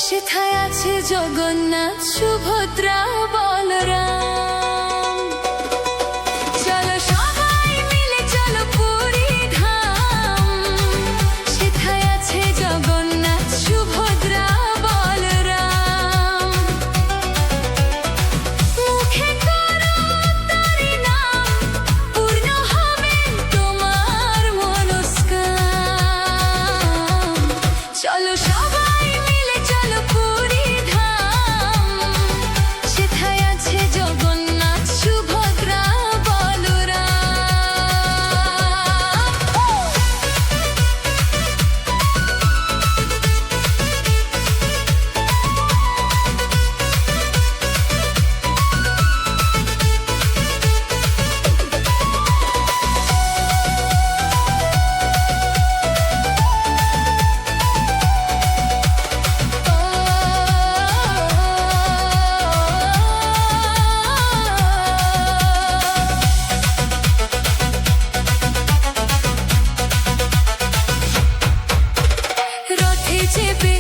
সেথায় আছে জগন্নাথ সুভদ্রা বলরাম। চলো সবাই মিলে চলো পুরী ধাম, সেথায় আছে জগন্নাথ সুভদ্রা বলরাম। মুখে করো তারি নাম, পূর্ণ হবে তোমার মনস্কাম। চলো সবাই মিলে চলো পুরী ধাম, সেথায় আছে জগন্নাথ সুভদ্রা রথে চেপে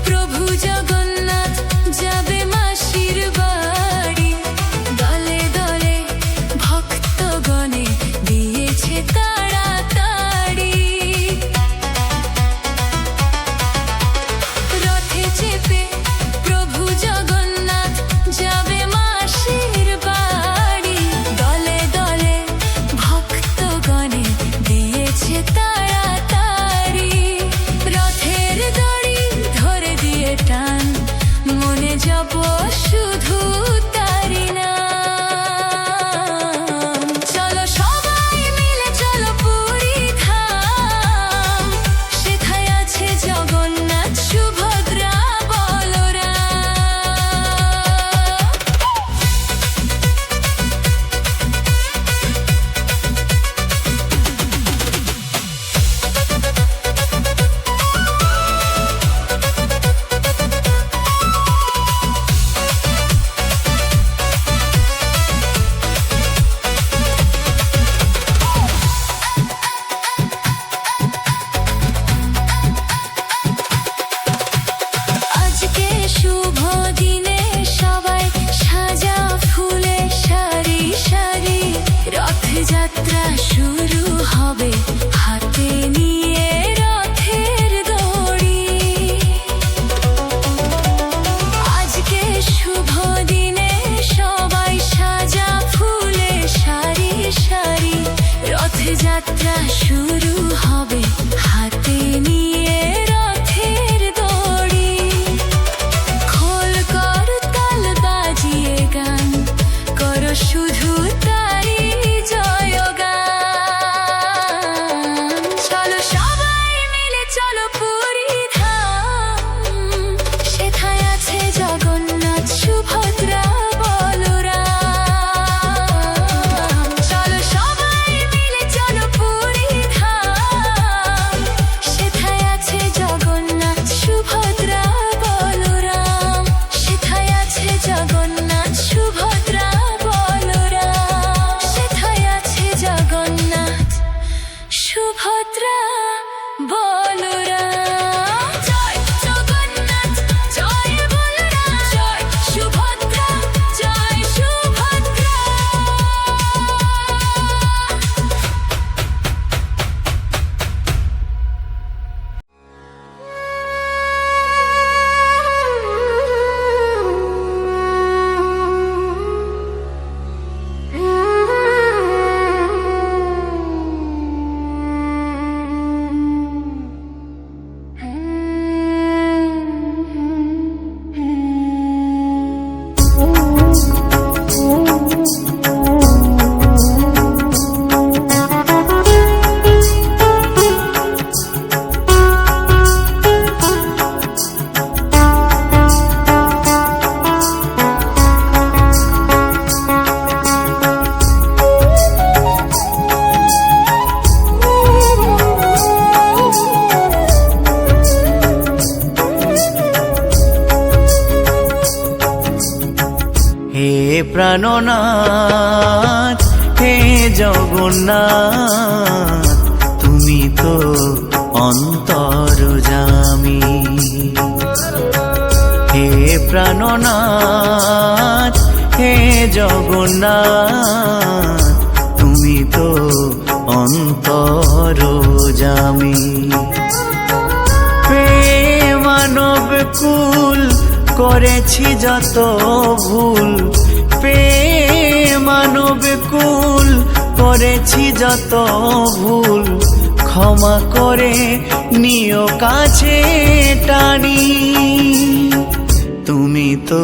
প্রভু জগন্নাথ যাবে মাসির বাড়ি। দলে দলে ভক্তগণে দিয়েছে তাড়াতাড়ি। রথে চেপে প্রভু জগন্নাথ যাবে মাসির বাড়ি। দলে দলে ভক্তগণে দিয়েছে তাড়াতাড়ি। রথের দড়ি ধরে দিয়ে টান, মনে জপ শুধু তারি নাম। চলো সবাই মিলে চলো পুরী ধাম, সেথায় আছে জগন্নাথ সুভদ্রা আজকে শুভ দিনে সবাই সাজা ফুলে সারি সারি। রথযাত্রা শুরু হবে, হাতে নিয়ে রথের দড়ি। আজকে শুভ দিনে সবাই সাজা ফুলে সারি সারি। রথযাত্রা শুরু হবে, হাতে নিয়ে রথের দড়ি। খোল কর তাল বাজিয়ে গান, করো শুধু তারি জয়গান। চলো সবাই মিলে চলো পুরী ধাম, সেথায় আছে জগন্নাথ সুভদ্রা বলরাম। চলো সবাই মিলে চলো পুরী ধাম, সেথায় আছে জগন্নাথ সুভদ্রা বলরাম। সেথায় আছে জগন্নাথ সুভদ্রা বলরাম। সেথায় আছে জগন্নাথ সুভদ্রা বলরাম। জয় জগন্নাথ জয় বলরাম, জয় সুভদ্রা জয় সুভদ্রা। প্রাণনাথ হে জগন্নাথ, তুমি তো অন্তর্যামী। প্রাণনাথ হে জগন্নাথ তুমি তো অন্তরজামী। মানব কুল করেছি যত ভুল, মানব কুল করেছি যত ভুল, ক্ষমা করে নিও কাছে টানি। তুমি তো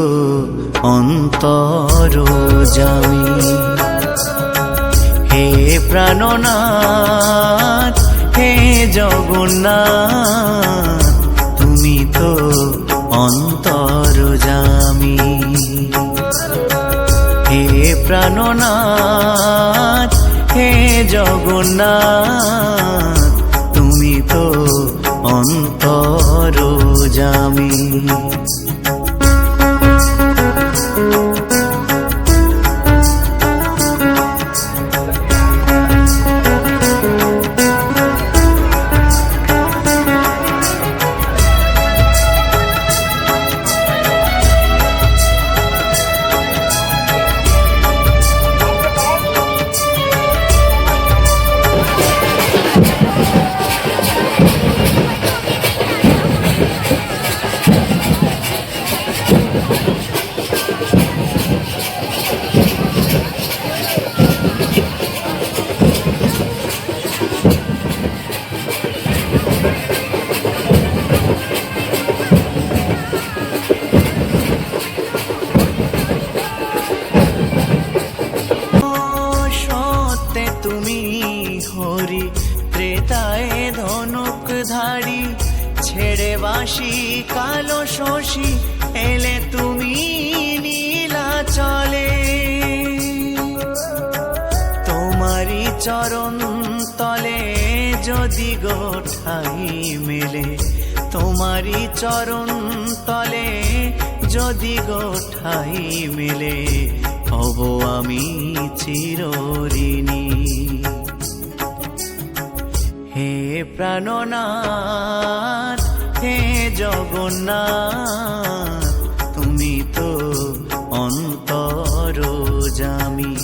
অন্তরজামী হে প্রাণনাথ হে জগন্নাথ তুমি তো অন্তরজামী। হে প্রাণনাথ হে জগন্নাথ তুমি তো অন্তরজামী। ত্রেতায় ধনুকধারী ছেড়ে বাঁশি কালো শশী এলে তুমি নীলাচলে। তোমারই চরণ তলে যদি গোঠাই মেলে, তোমারই চরণ তলে যদি গোঠাই মেলে, হব আমি চিরঋণী। হে প্রাণনাথ হে জগন্নাথ তুমি তো অন্তরজামী।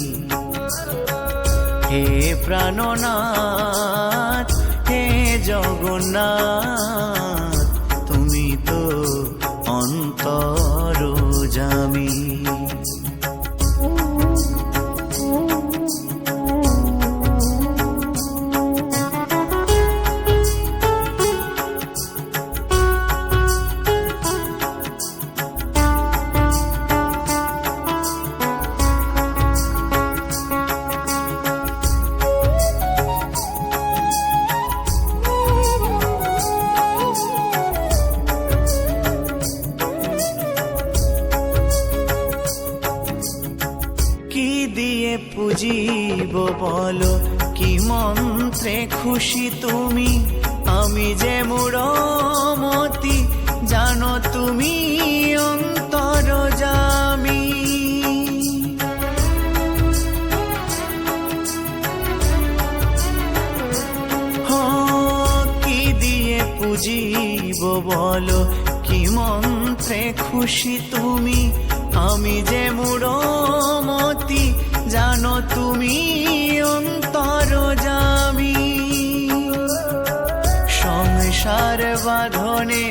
হে প্রাণনাথ হে জগন্নাথ তুমি তো অন্তরজামী। পুজিব বলো কি মন্ত্রে খুশি তুমি, আমি যে মূঢ়মতি জানো তুমি অন্তরজামী। কি দিয়ে পুজিব বলো কি মন্ত্রে খুশি তুমি, আমি যে মূঢ়মতি জানো তুমি অন্তরজামী। সংসার বাঁধনে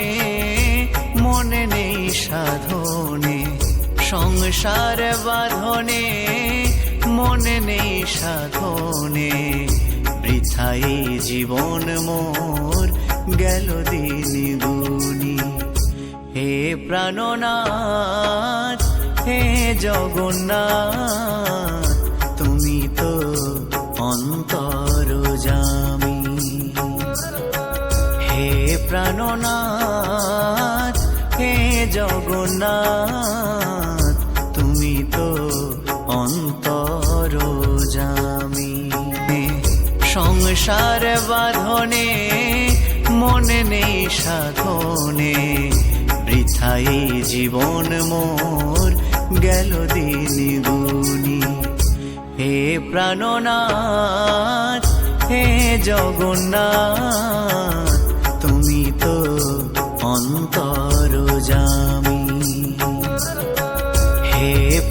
মনে নেই সাধনে, সংসার বাঁধনে মনে নেই সাধনে, বৃথাই জীবন মোর গেল দিন গুনি। হে প্রাণনাথ হে জগন্নাথ তুমি তো অন্তরজামী। হে প্রাণনাথ হে জগন্নাথ তুমি তো অন্তরজামী। সংসার বাঁধনে মনে নেই সাধনে, বৃথাই জীবন মোর গেল দিন গুনি। হে প্রাণনাথ হে জগন্নাথ তুমি তো অন্তরজামী।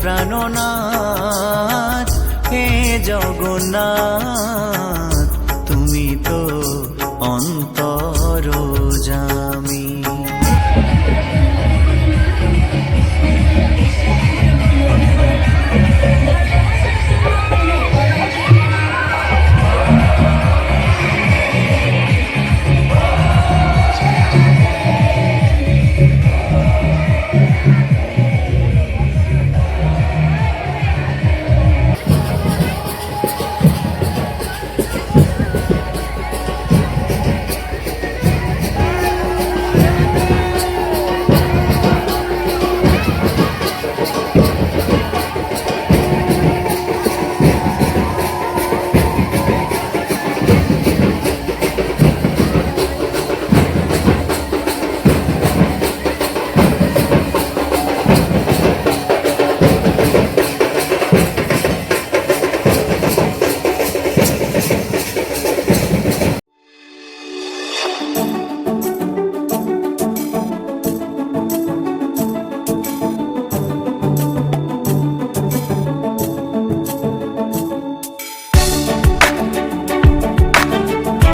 প্রাণনাথ হে জগন্নাথ।